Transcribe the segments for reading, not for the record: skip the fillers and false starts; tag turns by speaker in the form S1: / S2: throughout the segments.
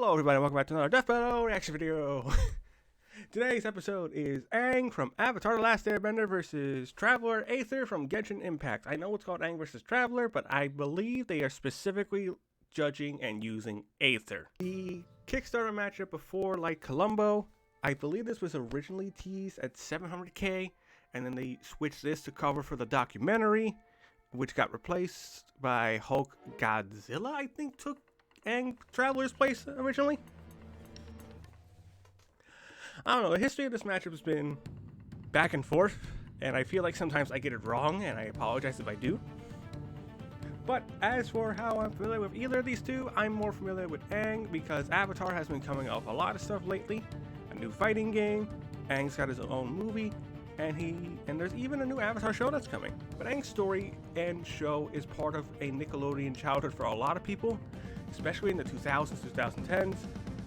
S1: Hello everybody, welcome back to another Death Battle reaction video. Today's episode is Aang from Avatar The Last Airbender versus Traveler Aether from Genshin Impact. I know it's called Aang versus Traveler, but I believe they are specifically judging and using Aether. The Kickstarter matchup before, like Columbo, I believe this was originally teased at 700k, and then they switched this to cover for the documentary, which got replaced by Hulk Godzilla, I think took Aang Traveler's place originally. I don't know, the history of this matchup has been back and forth, and I feel like sometimes I get it wrong, and I apologize if I do. But as for how I'm familiar with either of these two, I'm more familiar with Aang because Avatar has been coming off a lot of stuff lately. A new fighting game, Aang's got his own movie, and there's even a new Avatar show that's coming. But Aang's story and show is part of a Nickelodeon childhood for a lot of people, especially in the 2000s, 2010s.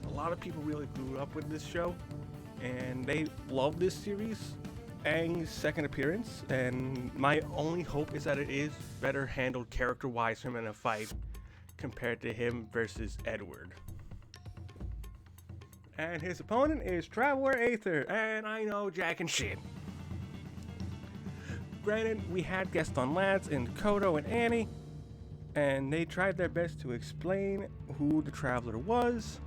S1: A lot of people really grew up with this show, and they love this series. Aang's second appearance, and my only hope is that it is better handled character-wise for him in a fight compared to him versus Edward. And his opponent is Traveler Aether, and I know Jack and shit. Granted, we had guests on Lads in Kodo and Annie, and they tried their best to explain who the Traveler was.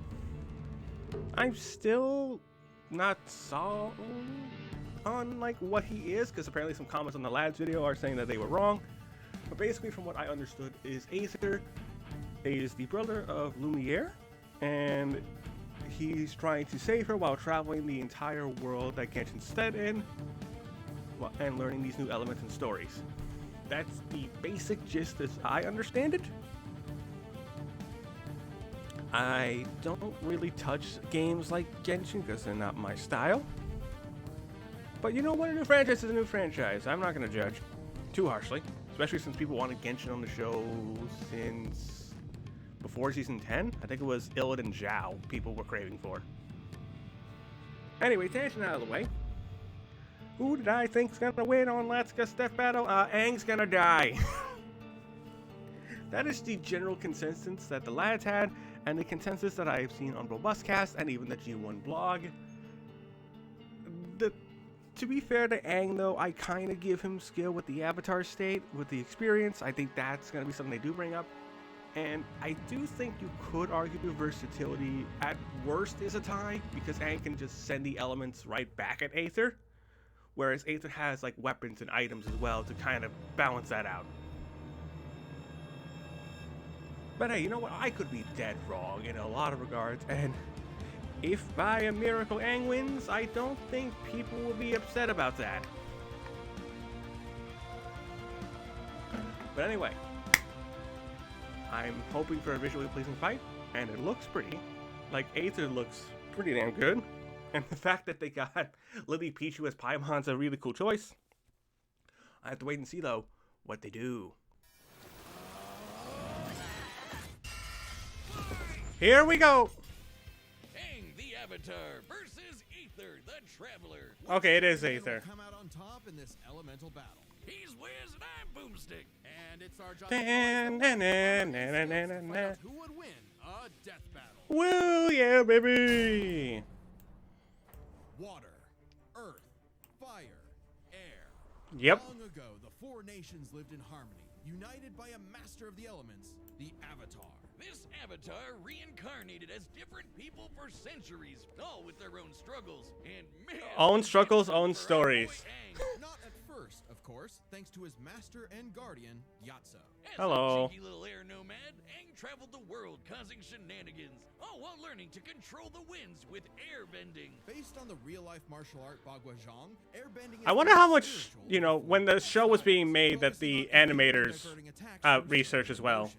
S1: I'm still not sold on like what he is, because apparently some comments on the Lads video are saying that they were wrong. But basically, from what I understood, is Aether is the brother of Lumiere, and he's trying to save her while traveling the entire world that Genshin's set in, and learning these new elements and stories. That's the basic gist as I understand it. I don't really touch games like Genshin because they're not my style. But you know what? A new franchise is a new franchise. I'm not going to judge too harshly, especially since people wanted Genshin on the show since before season 10. I think it was Illidan Zhao people were craving for. Anyway, tangent out of the way. Who did I think's gonna win on Let's Go Death Battle? Aang's gonna die. That is the general consensus that the lads had, and the consensus that I have seen on Robustcast and even the G1 blog. To be fair to Aang, though, I kind of give him skill with the Avatar state, with the experience. I think that's gonna be something they do bring up. And I do think you could argue versatility at worst is a tie, because Aang can just send the elements right back at Aether. Whereas Aether has like weapons and items as well to kind of balance that out. But hey, you know what? I could be dead wrong in a lot of regards, and if by a miracle Aang wins, I don't think people will be upset about that. But anyway, I'm hoping for a visually pleasing fight, and it looks pretty. Like, Aether looks pretty damn good. And the fact that they got Lily Pichu as Paimon's a really cool choice. I have to wait and see, though, what they do. Here we go!
S2: Aang the Avatar versus Aether the Traveler.
S1: Okay, it is Aether.
S3: Come out on top in this elemental battle.
S2: He's Wiz and I'm Boomstick.
S3: And it's our job
S1: to
S3: find out who would win a death battle.
S1: Woo, yeah, baby!
S3: Water, earth, fire, air.
S1: Yep.
S3: Long ago, the four nations lived in harmony, united by a master of the elements, the Avatar.
S2: This Avatar reincarnated as different people for centuries, all with their own struggles. And man,
S1: Own struggles, own stories.
S3: Not at first, of course, thanks to his master and guardian, Yatso.
S2: As
S1: Hello.
S2: a cheeky little air nomad, Aang traveled the world causing shenanigans, all while learning to control the winds with airbending.
S3: Based on the real-life martial art Bagua Zhang, airbending is
S1: I wonder how much, you know, when the show was being made, that the animators research as well.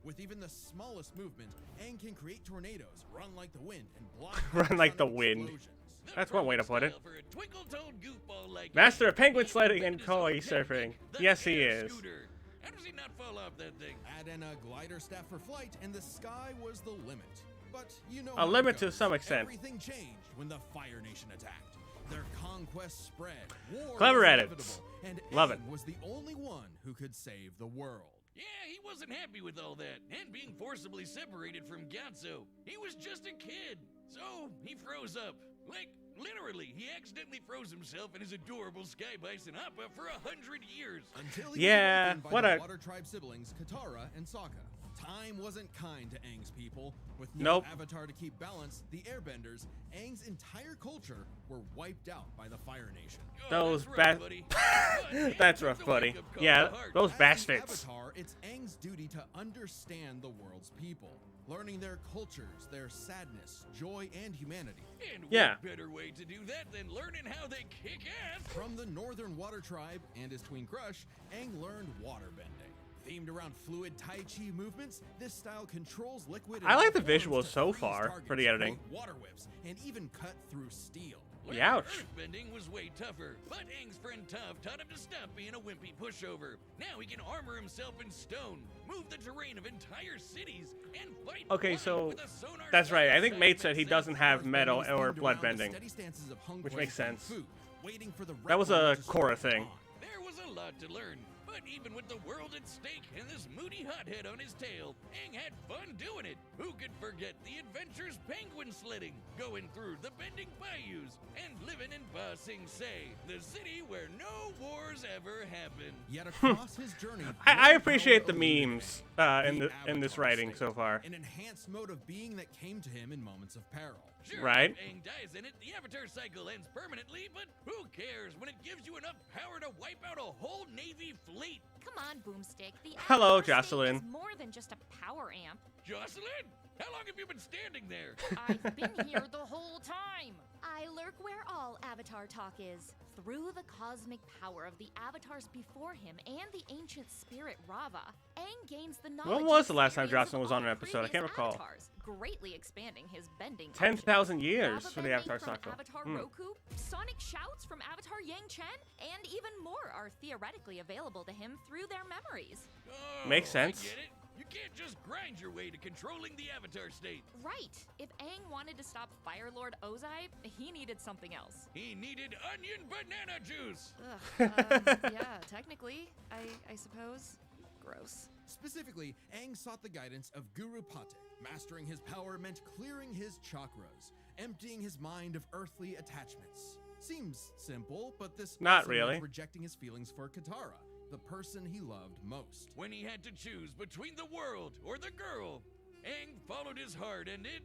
S3: With even the smallest movement, Aang can create tornadoes, run like the wind, and block
S1: Run like the
S3: sonic
S1: wind.
S3: explosions.
S1: That's one way to put it.
S2: For a twinkle-toed goofball like
S1: Master of
S2: Aang,
S1: penguin
S2: he
S1: sledding and
S2: invented
S1: koi
S2: his own
S1: surfing.
S2: technique, the
S1: Yes, he
S2: air
S1: is.
S2: scooter. How does he not fall off that thing?
S3: Add in a glider staff for flight, and the sky was the limit. But you know
S1: A
S3: how it
S1: limit to
S3: goes.
S1: some extent.
S3: Everything changed when the Fire Nation attacked. Their conquest spread. War
S1: Clever
S3: was
S1: at it.
S3: inevitable, and
S1: Love it.
S3: Aang was the only one who could save the world.
S2: Yeah, he wasn't happy with all that, and being forcibly separated from Gyatso. He was just a kid, so he froze up. Like, literally, he accidentally froze himself and his adorable Sky Bison Appa for 100 years.
S3: Until he
S1: Yeah,
S3: was awakened by
S1: what
S3: the
S1: a-
S3: Water Tribe siblings, Katara and Sokka. Time wasn't kind to Aang's people. With no
S1: Nope.
S3: avatar to keep balance, the Airbenders, Aang's entire culture, were wiped out by the Fire Nation.
S2: Oh,
S1: Those
S2: that's rough,
S1: bad.
S2: buddy. But
S1: That's
S2: it's a
S1: rough, buddy.
S2: wake-up call
S1: Yeah,
S2: to heart.
S1: those
S3: As the
S1: bastards.
S3: Avatar, it's Aang's duty to understand the world's people, learning their cultures, their sadness, joy, and humanity.
S2: And
S1: Yeah.
S2: what better way to do that than learning how they kick ass?
S3: From the Northern Water Tribe and his twin crush, Aang learned waterbending. Themed around fluid Tai Chi movements, this style controls liquid.
S1: I like the
S3: forms
S1: visuals
S3: to
S1: so
S3: freeze
S1: far
S3: targets,
S1: for the editing.
S3: create water whips, and even cut through steel.
S2: Learning
S1: Youch.
S2: earthbending was way tougher, but Aang's friend Toph taught him to stop being a wimpy pushover. Now he can armor himself in stone, move the terrain of entire cities, and fight
S1: Okay,
S2: flying
S1: so
S2: with a sonar
S1: that's right. I think
S2: sight
S1: Mate said he
S2: that
S1: doesn't have metal
S3: Earthbending is
S1: or
S3: themed
S1: blood
S3: around the
S1: bending.
S3: steady stances of Hung
S1: which
S3: Place
S1: makes
S3: and
S1: sense.
S3: Fu, waiting for the
S1: That was
S3: Red One
S1: a
S3: to
S1: Korra
S3: switch
S1: thing.
S3: on.
S2: There was a lot to learn, but even with the world at stake and this moody hothead on his tail, Aang had fun doing it. Who could forget the adventures penguin sledding, going through the bending bayous, and living in Ba Sing Se, the city where no wars ever happened.
S3: Yet across his journey,
S1: I
S3: one
S1: appreciate
S3: power
S1: the
S3: illuminated
S1: memes
S3: the
S1: in this
S3: Avatar
S1: writing
S3: state,
S1: so far.
S3: an enhanced mode of being that came to him in moments of peril.
S2: Sure,
S1: Right.
S2: if Aang dies in it, the Avatar cycle ends permanently, but who cares when it gives you enough power to wipe out a whole Navy fleet?
S4: Come on, Boomstick. The
S1: Hello,
S4: Avatar state
S1: Jocelyn.
S4: is more than just a power amp.
S2: Jocelyn, how long have you been standing there?
S4: I've been here the whole time. I lurk where all Avatar talk is. Through the cosmic power of the Avatars before him and the ancient spirit Rava, Aang gains the knowledge.
S1: When was
S4: and
S1: the last time
S4: experience
S1: Jocelyn
S4: of
S1: was on
S4: all
S1: an episode? I can't
S4: previous
S1: recall.
S4: Avatars, greatly expanding his bending.
S1: 10,000
S4: options.
S1: years
S4: Lava
S1: for the
S4: bending
S1: Avatar
S4: from
S1: cycle.
S4: Avatar
S1: Hmm.
S4: Roku, sonic shouts from Avatar Yang Chen, and even more are theoretically available to him through their memories.
S2: Oh,
S1: Makes sense.
S2: I get it. You can't just grind your way to controlling the Avatar state.
S4: Right. If Aang wanted to stop Fire Lord Ozai, he needed something else.
S2: He needed onion banana juice.
S4: Yeah, technically, I suppose. Gross.
S3: Specifically, Aang sought the guidance of Guru Patek. Mastering his power meant clearing his chakras, emptying his mind of earthly attachments. Seems simple, but this
S1: Not
S3: also meant
S1: really.
S3: rejecting his feelings for Katara, the person he loved most.
S2: When he had to choose between the world or the girl, Aang followed his heart, and it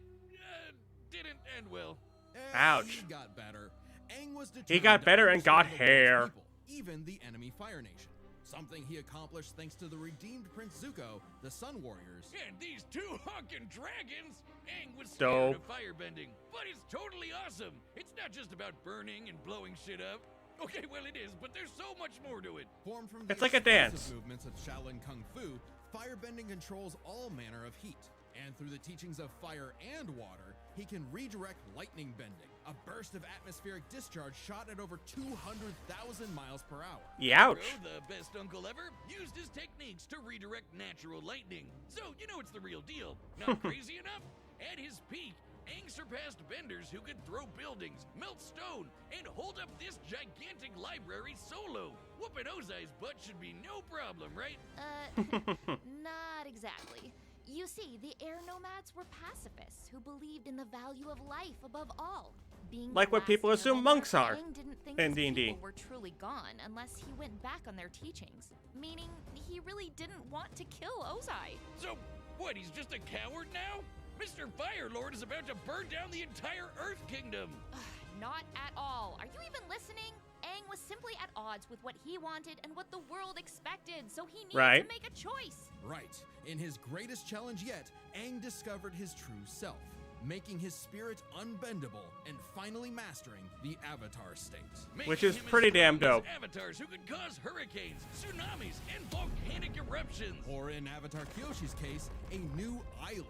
S2: didn't end well.
S1: Ouch.
S3: He got better. Aang was
S1: He got
S3: determined to
S1: better and got
S3: understand the world's
S1: hair.
S3: people, even the enemy Fire Nation. Something he accomplished thanks to the redeemed Prince Zuko, the Sun Warriors,
S2: And these two honking dragons, Aang was
S1: Dope.
S2: scared of firebending, but it's totally awesome. It's not just about burning and blowing shit up. Okay, well it is, but there's so much more to it.
S3: formed from the
S1: It's like a
S3: explosive
S1: dance.
S3: movements of Shaolin Kung Fu. Firebending controls all manner of heat, and through the teachings of fire and water, he can redirect lightning bending, a burst of atmospheric discharge shot at over 200,000 miles per hour.
S1: Youch.
S2: Bro, the best uncle ever, used his techniques to redirect natural lightning. So, you know it's the real deal. Not crazy enough? At his peak, Aang surpassed benders who could throw buildings, melt stone, and hold up this gigantic library solo. Whooping Ozai's butt should be no problem, right?
S4: Not exactly. You see, the air nomads were pacifists who believed in the value of life above all. Being
S1: Like
S4: the
S1: what
S4: last
S1: people assume
S4: airbender,
S1: monks are
S4: Aang didn't think
S1: in
S4: his
S1: D&D.
S4: people were truly gone unless he went back on their teachings, meaning he really didn't want to kill Ozai.
S2: So, what, he's just a coward now? Mr. Firelord is about to burn down the entire Earth Kingdom.
S4: Not at all. Are you even listening? Aang was simply at odds with what he wanted and what the world expected, so he needed
S1: Right.
S4: to make a choice.
S3: Right. In his greatest challenge yet, Aang discovered his true self, making his spirit unbendable and finally mastering the Avatar state.
S1: Which
S2: Making
S1: is
S2: him as
S1: pretty damn
S2: strong as
S1: dope.
S2: Avatars who could cause hurricanes, tsunamis, and volcanic eruptions.
S3: Or in Avatar Kyoshi's case, a new island.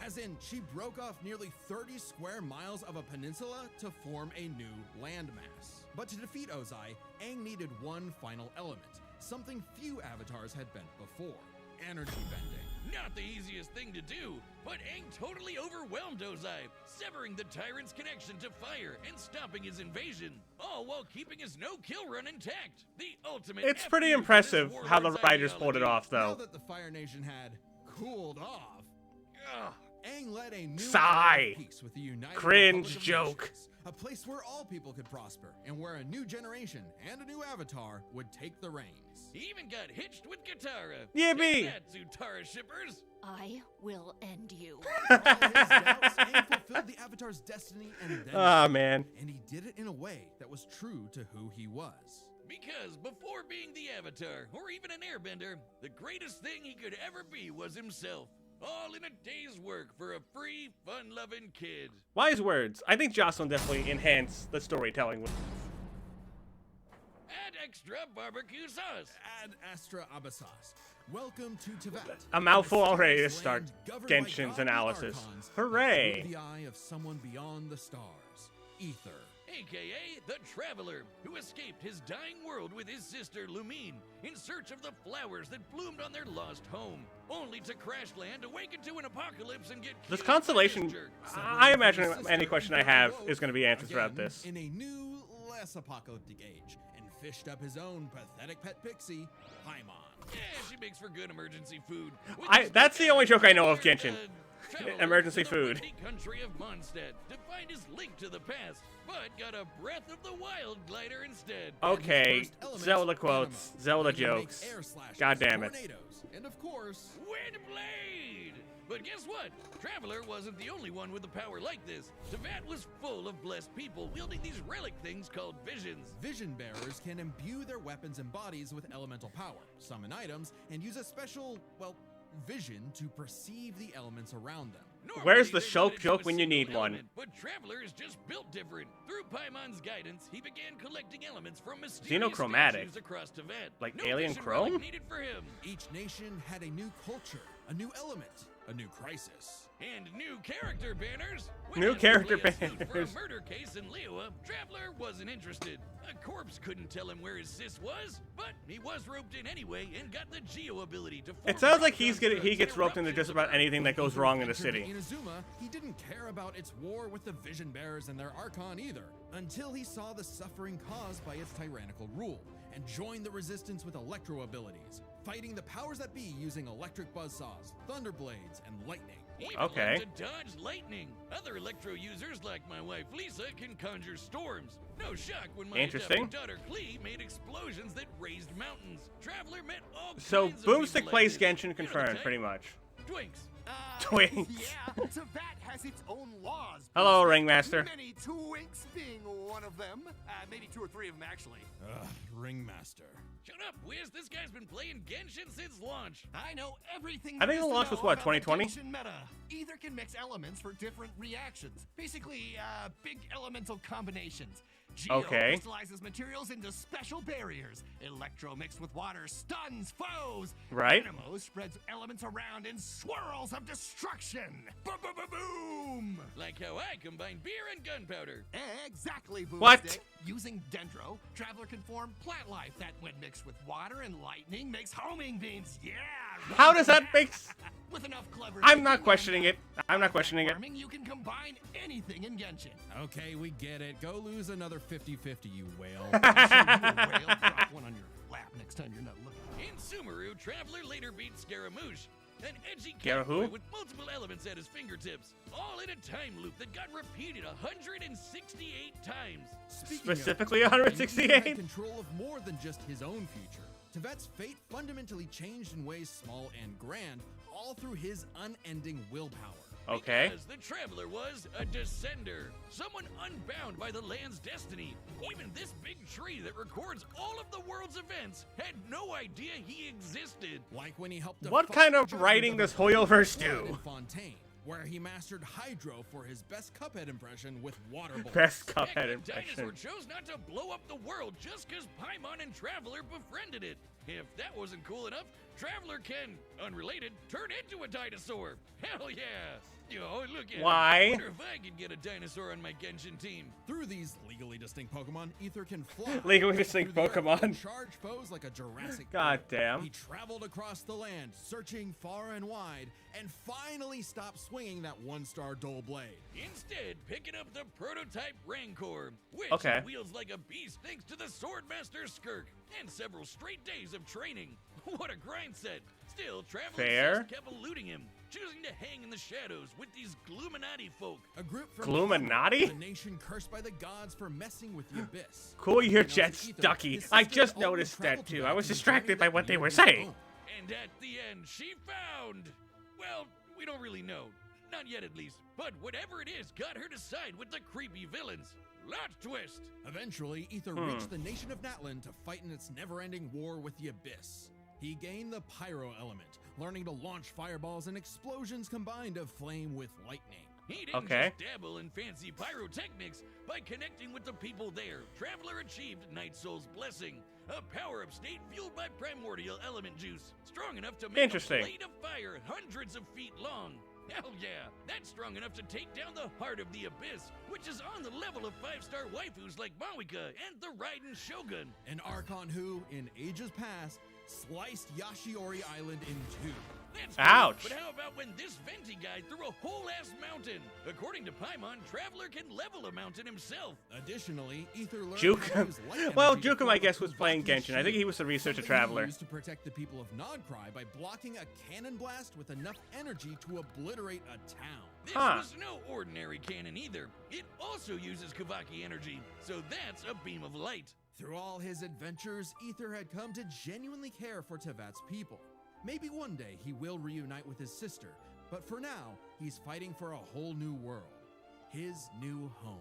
S3: As in, she broke off nearly 30 square miles of a peninsula to form a new landmass. But to defeat Ozai, Aang needed one final element, something few avatars had bent before: energy bending.
S2: Not the easiest thing to do, but Aang totally overwhelmed Ozai, severing the tyrant's connection to fire and stopping his invasion, all while keeping his no-kill run intact. The ultimate.
S1: It's pretty
S2: F-tier for
S1: impressive
S2: this
S1: how the
S2: warlord's
S1: writers pulled it
S2: ideology.
S1: off,
S3: Now
S1: though.
S3: that the Fire Nation had cooled off,
S2: Ugh.
S3: Aang led a new
S1: Sigh.
S3: era of peace with the United
S1: Cringe
S3: Republic of
S1: joke.
S3: Nations, a place where all people could prosper and where a new generation and a new avatar would take the reins.
S2: He even got hitched with Katara.
S1: Yippee!
S2: Take that, Zutara shippers.
S4: I will end you.
S3: For all his doubts, Aang fulfilled the Avatar's destiny and then
S1: Ah,
S3: some.
S1: man.
S3: And he did it in a way that was true to who he was.
S2: Because before being the Avatar, or even an airbender, the greatest thing he could ever be was himself. All in a day's work for a free, fun-loving kid.
S1: Wise words. I think Jocelyn definitely enhanced the storytelling with.
S2: Add extra barbecue sauce.
S3: Ad Astra Abassas. Welcome to Teyvat.
S1: A mouthful
S3: a
S1: already to
S3: land
S1: start
S3: governed by
S1: Genshin's
S3: godly
S1: analysis.
S3: archons that
S1: Hooray!
S3: through the eye of someone beyond the stars. Ether.
S2: AKA the Traveler, who escaped his dying world with his sister Lumine in search of the flowers that bloomed on their lost home, only to crash land, awaken to an apocalypse, and get
S1: This
S2: killed by
S1: constellation,
S2: this jerk.
S1: I imagine any question I have is going to be answered throughout
S3: Again,
S1: this.
S3: in a new, less apocalyptic age, and fished up his own pathetic pet pixie, Paimon.
S2: Yeah, she makes for good emergency food. With
S1: That's the only joke I know of
S2: Traveler
S1: Genshin.
S2: traveled
S1: Emergency
S2: to the
S1: food.
S2: windy country of Mondstadt to find his link to the past, but got a Breath of the Wild glider instead.
S1: Okay,
S3: First element,
S1: Zelda quotes,
S3: anima,
S1: Zelda
S3: where you make
S1: jokes.
S3: air slashes,
S1: God damn it.
S3: tornadoes, and of course,
S2: Windblade! But guess what? Traveler wasn't the only one with a power like this. Teyvat was full of blessed people wielding these relic things called visions.
S3: vision bearers can imbue their weapons and bodies with elemental power, summon items, and use a special, well, vision to perceive the elements around them.
S2: Normally,
S1: Where's the
S2: they
S1: Shulk
S2: limit it to
S1: joke
S2: a
S1: when you
S2: single
S1: need one?
S2: element, But Traveler is just built different. Through Paimon's guidance, he began collecting elements from mysterious
S1: Xenochromatic?
S2: statues across Teyvat.
S1: Like
S2: No
S1: alien
S2: vision
S1: chrome?
S2: relic needed for him.
S3: Each nation had a new culture, a new element, a new crisis.
S2: And new character banners. When
S1: New
S2: asked to
S1: character
S2: play a suit For a
S1: banners.
S2: murder case in Liyue, Traveler wasn't interested. A corpse couldn't tell him where his sis was, but he was roped in anyway and got the Geo ability to.
S1: It
S2: form
S1: sounds like
S2: rock
S1: he
S2: constructs
S1: gets
S2: and
S1: roped into
S2: eruptions
S1: just
S2: of
S1: about
S2: Earth.
S1: anything that goes wrong in the
S3: Entered
S1: city.
S3: Inazuma, he didn't care about its war with the vision bearers and their Archon either, until he saw the suffering caused by its tyrannical rule, and joined the resistance with electro abilities, fighting the powers that be using electric buzzsaws, thunder blades, and lightning.
S2: He even
S1: Okay.
S2: learned to dodge lightning. Other electro users like my wife Lisa can conjure storms. No shock when my
S1: Interesting.
S2: adopted daughter Klee made explosions that raised mountains. Traveler met all
S1: So
S2: kinds of people
S1: Boomstick
S2: like
S1: plays
S2: this.
S1: Genshin
S2: You know the
S1: confirmed,
S2: type.
S1: pretty much.
S2: Twinks.
S1: Twinks.
S5: Yeah, Teyvat has its own laws.
S1: Hello,
S5: Boomstick.
S1: Ringmaster.
S5: Many twinks being one of them. Maybe two or three of them, actually.
S3: Ugh, Ringmaster.
S2: Shut up, Wiz. This guy's been playing Genshin since launch.
S5: I know everything.
S1: I think
S5: there is
S1: the
S5: to
S1: launch was
S5: know
S1: what,
S5: about the
S1: 2020?
S5: Genshin meta. Either can mix elements for different reactions. Basically, big elemental combinations. Geo
S1: Okay.
S5: crystallizes materials into special barriers. Electro mixed with water stuns foes.
S1: Right.
S5: Animo spreads elements around in swirls of destruction. Boom!
S2: Like how I combine beer and gunpowder.
S5: Exactly, Boomstick.
S1: What?
S5: Using Dendro, Traveler can form plant life that, when mixed with water and lightning, makes homing beams. Yeah!
S1: How does that make?
S5: With enough clever
S1: I'm
S5: thinking
S1: not
S5: and
S1: questioning it. I'm not questioning it.
S5: farming, you can combine anything in Genshin.
S3: Okay, we get it. Go lose another 50-50, you whale.
S5: I'll show you a whale. Drop one on your lap next time you're not looking.
S2: In Sumeru, Traveler later beat Scaramouche, an edgy
S1: Scara who?
S2: cowboy with multiple elements at his fingertips, all in a time loop that got repeated 168 times.
S3: Speaking
S1: Specifically
S3: of,
S1: 168?
S3: Aang had control of more than just his own future. Teyvat's fate fundamentally changed in ways small and grand, all through his unending willpower.
S1: Okay.
S2: Because the Traveler was a descender, someone unbound by the land's destiny. Even this big tree that records all of the world's events had no idea he existed.
S3: Like when he helped
S1: What
S3: defy
S1: kind of
S3: giants
S1: writing
S3: of
S1: does
S3: the
S1: Hoyoverse
S3: flood
S1: do?
S3: in Fontaine, where he mastered Hydro for his best Cuphead impression with water bullets.
S1: Best
S2: Heck,
S1: Cuphead
S2: the
S1: impression.
S2: dinosaur chose not to blow up the world just because Paimon and Traveler befriended it. If that wasn't cool enough, Traveler can, unrelated, turn into a dinosaur. Hell yeah! Yo, look at
S1: Why?
S2: him. Wonder if I could get a dinosaur on my Genshin team.
S3: Through these legally distinct Pokemon, Aether can fly.
S1: Legally distinct
S3: through the earth
S1: Pokemon.
S3: and charge foes like a Jurassic
S1: God
S3: Park.
S1: damn.
S3: He traveled across the land, searching far and wide, and finally stopped swinging that one-star dull blade.
S2: Instead, picking up the prototype Rancor, which
S1: Okay.
S2: wields like a beast thanks to the Swordmaster Skirk, and several straight days of training. What a grind set! Still, Traveler
S1: Fair.
S2: just kept eluding him, choosing to hang in the shadows with these Gluminati folk.
S3: A group from
S1: Gluminati?
S3: a nation cursed by the gods for messing with the abyss.
S1: Cool, your
S3: Moving on
S1: jet's
S3: to Aether,
S1: ducky.
S3: his
S1: I
S3: sister
S1: just
S3: Alden
S1: noticed
S3: traveled
S1: that too.
S3: to
S1: I was
S3: Tibet and
S1: distracted
S3: journeyed
S1: by
S3: that
S1: what they
S3: near
S1: were
S3: his
S1: saying.
S3: home.
S2: And at the end, she found... Well, we don't really know. Not yet, at least. But whatever it is got her to side with the creepy villains. Lot twist.
S3: Eventually, Aether reached the nation of Natlan to fight in its never-ending war with the Abyss. He gained the Pyro element, learning to launch fireballs and explosions combined of flame with lightning.
S2: He didn't
S1: Okay.
S2: just dabble in fancy pyrotechnics. By connecting with the people there, Traveler achieved Night Soul's Blessing, a power-up state fueled by primordial element juice, strong enough to make
S1: Interesting.
S2: a blade of fire hundreds of feet long. Hell yeah, that's strong enough to take down the heart of the Abyss, which is on the level of 5-star waifus like Mawika and the Raiden Shogun.
S3: An Archon who, in ages past, sliced Yashiori Island in two.
S2: That's
S1: Ouch.
S2: Cool, but how about when this Venti guy threw a whole-ass mountain? According to Paimon, Traveler can level a mountain himself.
S3: Additionally, Aether learned
S1: Juke.
S3: how to use light
S1: Well,
S3: energy to
S1: Jukum, I
S3: form
S1: guess,
S3: a
S1: was playing
S3: Kavaki
S1: Genshin. I think he was the researcher
S3: shield, something he
S1: traveler.
S3: used to protect the people of Nodcry by blocking a cannon blast with enough energy to obliterate a town.
S2: This
S1: Huh.
S2: was no ordinary cannon either. It also uses Kavaki energy, so that's a beam of light.
S3: Through all his adventures, Aether had come to genuinely care for Tevat's people. Maybe one day he will reunite with his sister, but for now, he's fighting for a whole new world. His new home.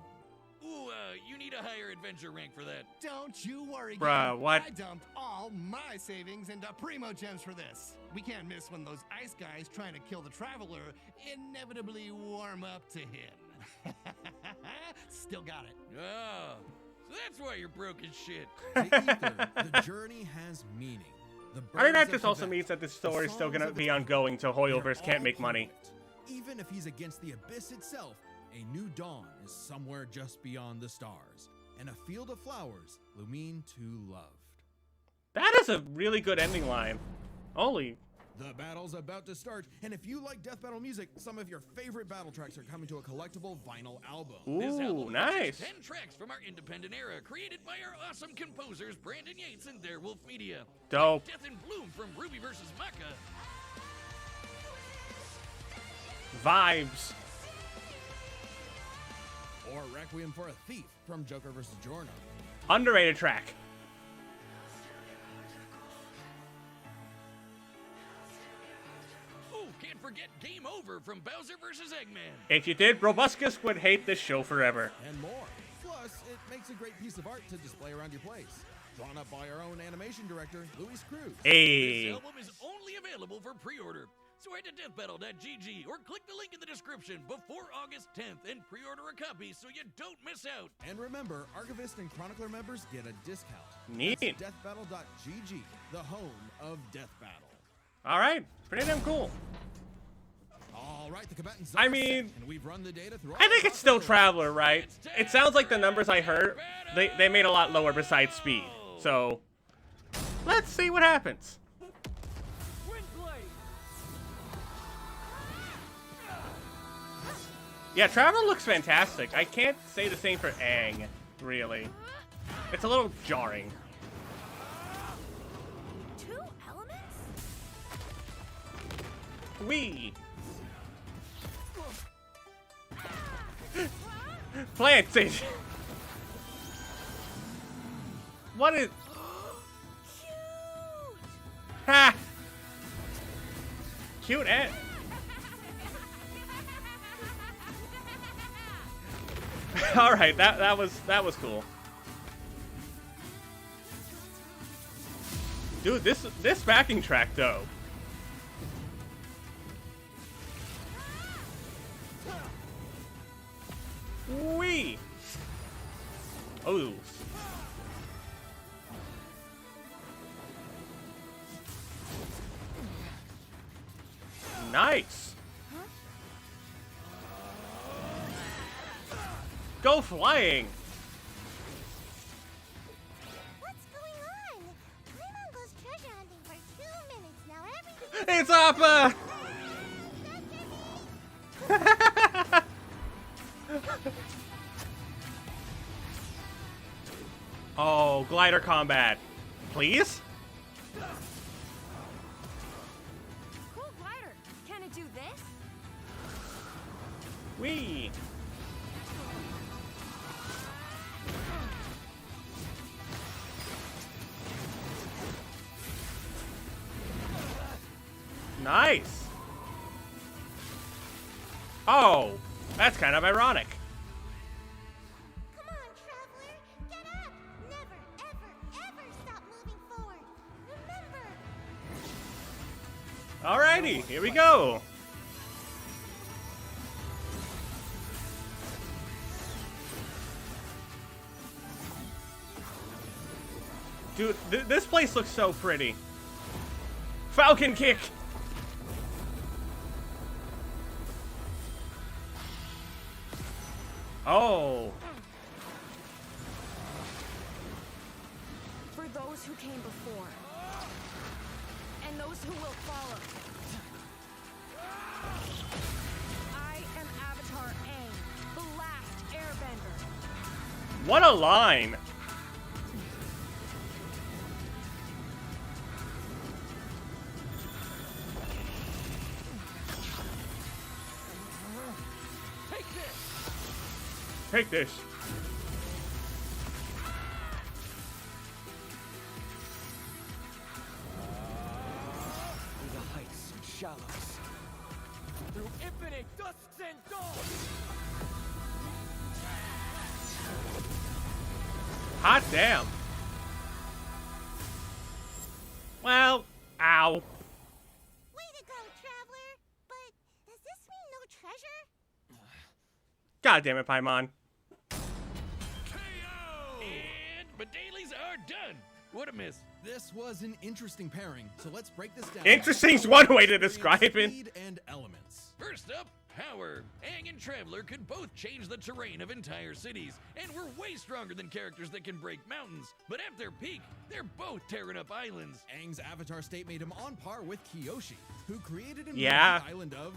S2: Ooh, you need a higher adventure rank for that.
S5: Don't you worry,
S1: Bruh,
S5: gang.
S1: what?
S5: I dumped all my savings into Primo Gems for this. We can't miss when those ice guys trying to kill the Traveler inevitably warm up to him. Still got it.
S2: Oh, so that's why you're broke as shit.
S3: To Aether, the journey has meaning. The
S1: I think that
S3: birds
S1: just
S3: of
S1: also
S3: Tevat,
S1: means that this
S3: the
S1: story is still
S3: songs
S1: gonna
S3: of
S1: be
S3: its
S1: ongoing till
S3: people,
S1: Hoyoverse
S3: they're
S1: can't
S3: all
S1: make money.
S3: part of it. Even if he's against the Abyss itself, a new dawn is somewhere just beyond the stars, and a field of flowers Lumine too loved.
S1: That is a really good ending line. Holy.
S3: The battle's about to start, and if you like death battle music, some of your favorite battle tracks are coming to a collectible vinyl album.
S2: This
S1: Ooh,
S2: album
S1: nice.
S2: features 10 tracks from our independent era, created by our awesome composers Brandon Yates and Theirwolf Media.
S1: Dope.
S2: Death in Bloom from Ruby vs. Maka.
S1: Vibes.
S3: Or Requiem for a Thief from Joker vs. Giorno.
S1: Underrated track.
S2: Ooh, can't forget Game Over from Bowser vs. Eggman.
S1: If you did, Robuscus would hate this show forever.
S3: And more. Plus, it makes a great piece of art to display around your place. Drawn up by our own animation director, Luis Cruz.
S2: This
S1: Hey.
S2: album is only available for pre-order. So head to deathbattle.gg or click the link in the description before August 10th and pre-order a copy so you don't miss out.
S3: And remember, Archivist and Chronicler members get a discount.
S1: Neat.
S3: That's deathbattle.gg, the home of Death Battle.
S1: All right. Pretty damn cool.
S3: All right, the combatants
S1: I
S3: are
S1: mean,
S3: set, and we've run the data through
S1: I
S3: all
S1: think
S3: the
S1: it's still
S3: possibilities.
S1: Traveler, right? It sounds like the numbers I heard, they made a lot lower besides speed. So, let's see what happens. Yeah, Traveler looks fantastic. I can't say the same for Aang, really. It's a little jarring.
S4: 2 elements?
S1: Wee. Planted. What is?
S4: Cute!
S1: Ha! Cute and. All right, that was cool. Dude, this backing track though. Wee. Oh. go flying.
S6: What's going on? Paimon goes treasure hunting for 2 minutes now. Everything.
S1: It's Appa! Oh, glider combat. Please?
S6: Cool glider. Can it do this?
S1: Wee. Nice. Oh, that's kind of ironic.
S6: Come on, Traveler. Get up. Never, ever, ever stop moving forward. Remember.
S1: Alrighty, here we go. Dude, this place looks so pretty. Falcon kick. Oh.
S6: For those who came before, and those who will follow, I am Avatar Aang, the last airbender.
S1: What a line. Take this.
S7: Through the heights and shallows. Through infinite dusks and dawns.
S1: Hot damn. Well, ow.
S6: Way to go, Traveler. But does this mean no treasure?
S1: God damn it, Paimon.
S2: And my dailies are done. What a miss.
S3: This was an interesting pairing, so let's break this down.
S1: Interesting's one way to describe it.
S3: Speed and elements.
S2: First up, power. Aang and Traveler could both change the terrain of entire cities, and we're way stronger than characters that can break mountains. But at their peak, they're both tearing up islands.
S3: Aang's avatar state made him on par with Kyoshi, who created and
S1: Yeah.
S3: built the island of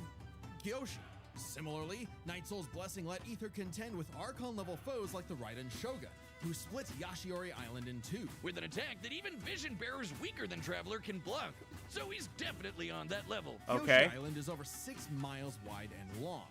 S3: Kyoshi. Similarly, Night Soul's blessing let Aether contend with Archon-level foes like the Raiden Shogun, who split Yashiori Island in two.
S2: With an attack that even Vision Bearers weaker than Traveler can block. So he's definitely on that level.
S1: Okay.
S3: Kyoshi Island is over 6 miles wide and long.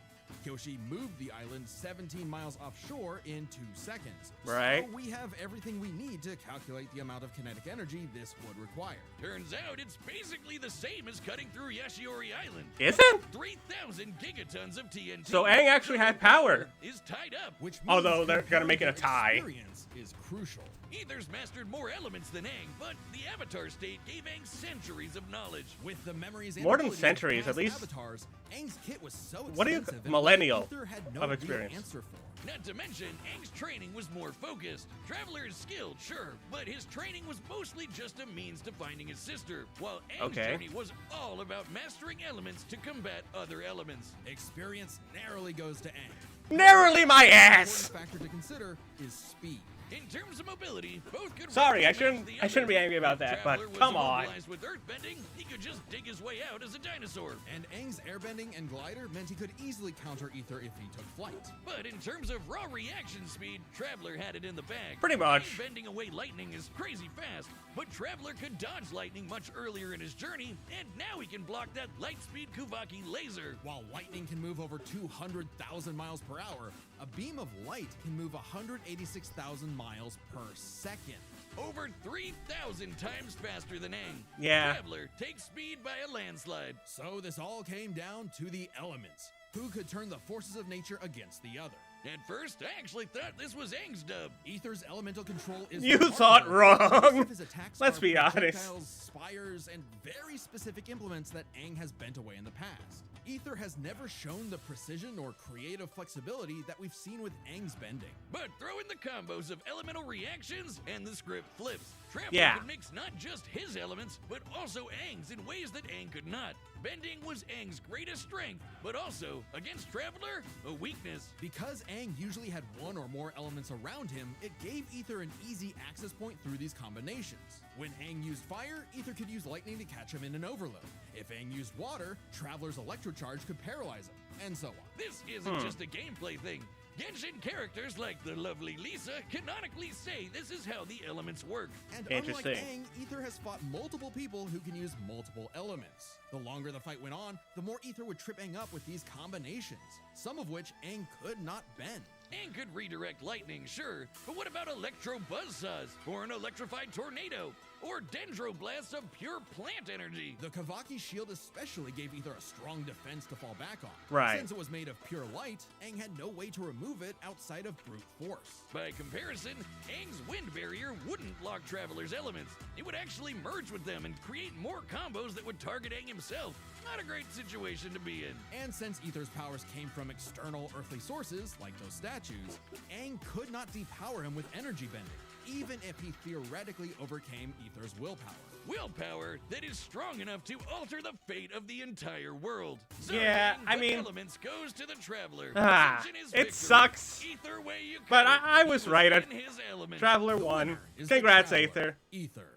S3: Kyoshi moved the island 17 miles offshore in 2 seconds.
S1: Right.
S3: So we have everything we need to calculate the amount of kinetic energy this would require.
S2: Turns out it's basically the same as cutting through Yashiori Island.
S1: Is it?
S2: 3,000 gigatons of TNT.
S1: So Aang actually had power.
S2: Is tied up.
S3: Which means
S1: Although they're gonna make it a tie.
S3: Experience is crucial.
S2: Aether's mastered more elements than Aang, but the Avatar state gave Aang centuries of knowledge.
S3: With the memories and
S1: More than
S3: abilities of
S1: centuries, at
S3: past
S1: least.
S3: Avatars, Aang's kit was so
S1: What do you-
S3: extensive and
S1: millennial
S3: Aether had no
S1: of
S3: real
S1: experience.
S3: answer for.
S2: Not to mention, Aang's training was more focused. Traveler is skilled, sure, but his training was mostly just a means to finding his sister, while Aang's
S1: Okay.
S2: journey was all about mastering elements to combat other elements.
S3: Experience narrowly goes to Aang.
S1: Narrowly my
S3: An
S1: ass.
S3: important factor to consider is speed.
S2: In terms of mobility, both could
S1: Sorry, I
S2: match
S1: shouldn't-
S2: the
S1: I shouldn't be
S2: other.
S1: angry about that, but
S2: Traveler was
S1: come on.
S2: immobilized with earthbending, he could just dig his way out as a dinosaur.
S3: And Aang's airbending and glider meant he could easily counter Aether if he took flight.
S2: But in terms of raw reaction speed, Traveler had it in the bag.
S1: Pretty much.
S2: Aang bending away lightning is crazy fast, but Traveler could dodge lightning much earlier in his journey, and now he can block that light speed Kuvaki laser.
S3: While lightning can move over 200,000 miles per hour, a beam of light can move 186,000 miles per second.
S2: Over 3,000 times faster than Aang.
S1: Yeah.
S2: Traveler takes speed by a landslide.
S3: So this all came down to the elements. Who could turn the forces of nature against the other?
S2: At first, I actually thought this was Aang's dub.
S3: Aether's elemental control is
S1: You
S3: remarkable.
S1: thought wrong.
S3: Most of his attacks
S1: Let's
S3: are
S1: be honest.
S3: projectiles, spires, and very specific implements that Aang has bent away in the past. Aether has never shown the precision or creative flexibility that we've seen with Aang's bending.
S2: But throw in the combos of elemental reactions, and the script flips. Traveler
S1: Yeah.
S2: could mix not just his elements, but also Aang's in ways that Aang could not. Bending was Aang's greatest strength, but also, against Traveler, a weakness.
S3: Because Aang usually had one or more elements around him, it gave Aether an easy access point through these combinations. When Aang used fire, Aether could use lightning to catch him in an overload. If Aang used water, Traveler's electrocharge could paralyze him, and so on.
S2: This isn't just a gameplay thing. Genshin characters like the lovely Lisa canonically say this is how the elements work.
S3: And unlike Aang, Aether has fought multiple people who can use multiple elements. The longer the fight went on, the more Aether would trip Aang up with these combinations, some of which Aang could not bend.
S2: Aang could redirect lightning, sure, but what about electro buzzsaws, or an electrified tornado, or dendroblasts of pure plant energy?
S3: The Kavaki shield especially gave Aether a strong defense to fall back on.
S1: Right.
S3: Since it was made of pure light, Aang had no way to remove it outside of brute force.
S2: By comparison, Aang's wind barrier wouldn't lock Traveler's elements. It would actually merge with them and create more combos that would target Aang himself. Not a great situation to be in.
S3: And since Aether's powers came from external earthly sources, like those statues, Aang could not depower him with energy bending, even if he theoretically overcame Aether's willpower.
S2: Willpower that is strong enough to alter the fate of the entire world. So
S1: Yeah,
S2: Aang,
S1: I
S2: the
S1: mean-
S2: elements goes to the Traveler.
S1: Ah,
S2: Ascension is
S1: it
S2: victory.
S1: sucks.
S2: Either way you
S1: But
S2: cut it,
S1: I
S2: he
S1: was right.
S2: in his element.
S1: Traveler
S3: The
S1: won.
S3: winner is the
S1: Congrats,
S3: Traveler,
S1: Aether.
S3: Aether.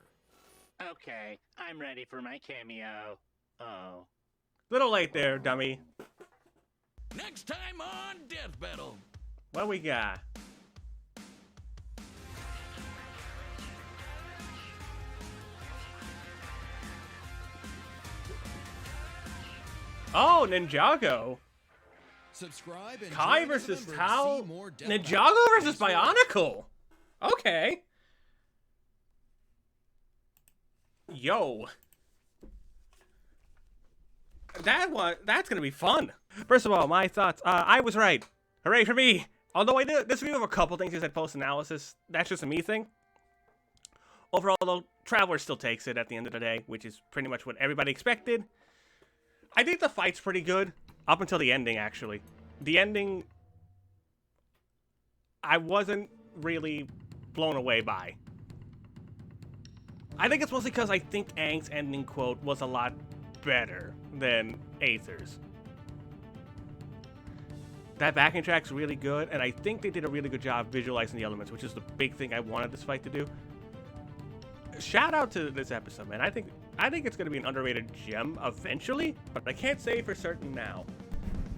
S8: Okay, I'm ready for my cameo. Oh.
S1: Little late there, dummy.
S2: Next time on Death Battle.
S1: What we got? Oh, Ninjago.
S3: Subscribe and
S1: Kai
S3: join as a
S1: versus
S3: member to
S1: Tao.
S3: see more Death
S1: Ninjago
S3: Battles.
S1: versus Bionicle. Okay. Yo. That's gonna be fun. First of all, my thoughts. I was right. Hooray for me. Although I did disagree with a couple things he said post-analysis. That's just a me thing. Overall, though, Traveler still takes it at the end of the day, which is pretty much what everybody expected. I think the fight's pretty good. Up until the ending, actually. The ending, I wasn't really blown away by. I think it's mostly because I think Aang's ending quote was a lot better than Aether's. That backing track's really good, and I think they did a really good job visualizing the elements, which is the big thing I wanted this fight to do. Shout out to this episode, man. I think it's going to be an underrated gem eventually, but I can't say for certain now.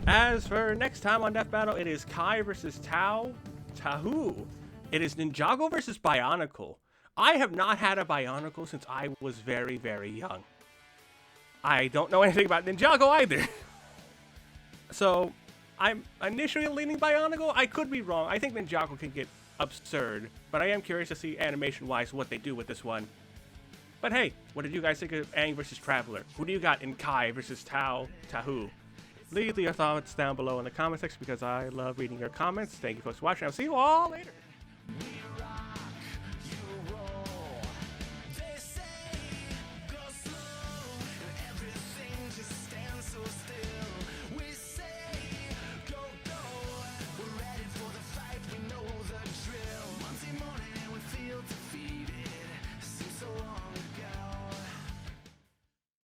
S1: As for next time on Death Battle, it is Kai versus Tahu. It is Ninjago versus Bionicle. I have not had a Bionicle since I was very, very young. I don't know anything about Ninjago either. So, I'm initially leaning Bionicle. I could be wrong. I think Ninjago can get absurd, but I am curious to see animation-wise what they do with this one. But hey, what did you guys think of Aang versus Traveler? Who do you got in Kai versus Tahu? Leave your thoughts down below in the comment section because I love reading your comments. Thank you folks for watching. I'll see you all later.